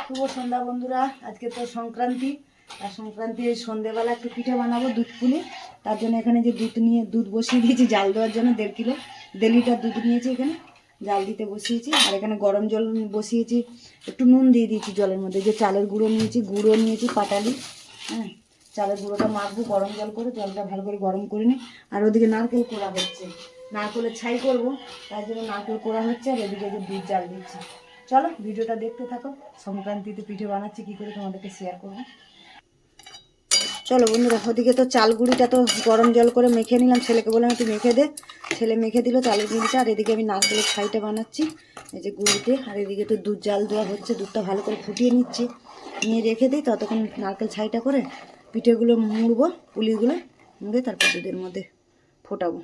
শুভ সন্ধ্যা বন্ধুরা। আজকে তো সংক্রান্তি, আর সংক্রান্তির সন্ধ্যেবেলা একটু পিঠে বানাবো দুধ পুলি। তার জন্য এখানে যে দুধ বসিয়ে দিয়েছি জাল দেওয়ার জন্য 1.5 কিলো, 1.5 লিটার দুধ নিয়েছি। এখানে জাল দিতে বসিয়েছি। আর এখানে গরম জল বসিয়েছি, একটু নুন দিয়ে দিয়েছি জলের মধ্যে। যে চালের গুঁড়ো নিয়েছি পাটালি। হ্যাঁ, চালের গুঁড়োটা মাখবো গরম জল করে, জলটা ভালো করে গরম করে নিই। আর ওদিকে নারকেল কোড়া হচ্ছে, নারকেলের ছাই করবো, তার জন্য নারকেল কোড়া হচ্ছে। আর এদিকে যে দুধ জাল দিচ্ছি। চলো ভিডিওটা দেখতে থাকো। সংক্রান্তিতে পিঠে বানাচ্ছি কী করে তোমাদেরকে শেয়ার করবো। চলো বন্ধুরা, ওদিকে তো চাল গুঁড়িটা তো গরম জল করে মেখে নিলাম। ছেলেকে বললাম একটু মেখে দে, ছেলে মেখে দিল চালের গুঁড়িটা। আর এদিকে আমি নারকেলের ছাইটা বানাচ্ছি এই যে গুঁড়িতে। আর এদিকে তো দুধ জাল দেওয়া হচ্ছে, দুধটা ভালো করে ফুটিয়ে নিচ্ছি, নিয়ে রেখে দিই। ততক্ষণ নারকেল ছাইটা করে পিঠেগুলো মুড়বো, পুলিগুলো মুড়ে তারপর দুধের মধ্যে ফোটাবো।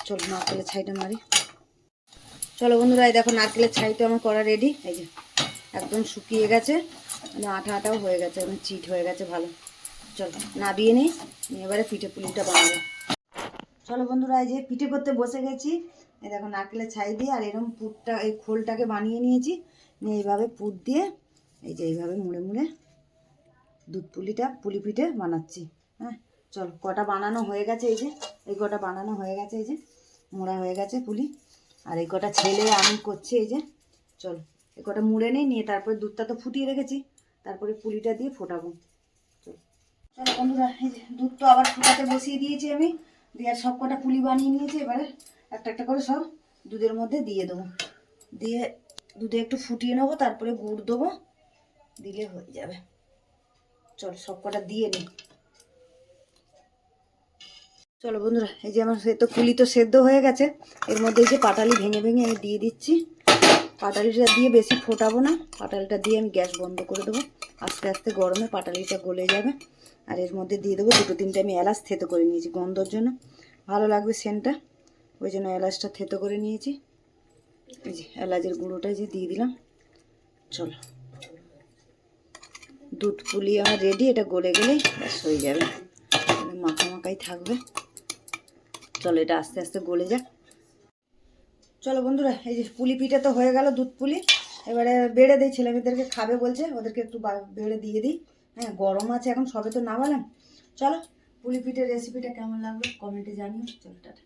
চলো নারকেলের ছাইটা মারি। চলো বন্ধুরা, এই দেখো নারকেলের ছাইটা আমার করা রেডি। এই যে একদম শুকিয়ে গেছে, মানে আঠা আঠাও হয়ে গেছে, একদম চিট হয়ে গেছে ভালো। চলো নাবিয়ে নিই, এবারে পিঠে পুলিটা বানাবো। চলো বন্ধুরা, এই যে পিঠে করতে বসে গেছি। এই দেখো নারকেলের ছাই দিয়ে আর এরকম পুরটা, এই খোলটাকে বানিয়ে নিয়েছি। নিয়ে এইভাবে পুর দিয়ে এই যে এইভাবে মুড়ে মুড়ে দুধ পুলি পিঠে বানাচ্ছি। হ্যাঁ, চলো কটা বানানো হয়ে গেছে। এই যে এই কটা বানানো হয়ে গেছে, এই যে মোড়া হয়ে গেছে পুলি। আর এই কটা ছেলে আমি করছি। এই যে চলো এই কটা মুড়ে নিয়ে তারপরে দুধটা তো ফুটিয়ে রেখেছি, তারপরে পুলিটা দিয়ে ফোটাবো। চলো চলো বন্ধুরা, এই যে দুধ তো আবার ফুটাতে বসিয়ে দিয়েছি আমি। দিয়ে আর সব কটা পুলি বানিয়ে নিয়েছি। এবারে একটা একটা করে সব দুধের মধ্যে দিয়ে দেবো। দিয়ে দুধে একটু ফুটিয়ে নেবো, তারপরে গুড় দেবো, দিলে হয়ে যাবে। চলো সব কটা দিয়ে নিই। চলো বন্ধুরা, এই যে আমার তো পুলি তো সেদ্ধ হয়ে গেছে। এর মধ্যে এই যে পাটালি ভেঙে ভেঙে আমি দিয়ে দিচ্ছি। পাটালিটা দিয়ে বেশি ফোটাবো না, পাটালিটা দিয়ে আমি গ্যাস বন্ধ করে দেবো। আস্তে আস্তে গরমে পাটালিটা গলে যাবে। আর এর মধ্যে দিয়ে দেবো 2-3টে আমি এলাচ থেতো করে নিয়েছি গন্ধর জন্য, ভালো লাগবে সেন্টটা, ওই জন্য এলাচটা থেতো করে নিয়েছি। এই যে এলাচের গুঁড়োটা যে দিয়ে দিলাম। চলো দুধ পুলি আমার রেডি, এটা গলে গেলেই ব্যাস হয়ে যাবে, মাখা মাখাই থাকবে। চলো এটা আস্তে আস্তে গলে যাক। চলো বন্ধুরা, এই যে পুলি পিঠে তো হয়ে গেল, দুধ পুলি। এবারে বেড়ে দিই, ছেলেমেয়েদেরকে খাবে বলছে, ওদেরকে একটু বেড়ে দিয়ে দিই। হ্যাঁ, গরম আছে এখন, সবে তো নামালাম। চলো পুলি পিঠের রেসিপিটা কেমন লাগলো কমেন্টে জানিও। চলো টাটা।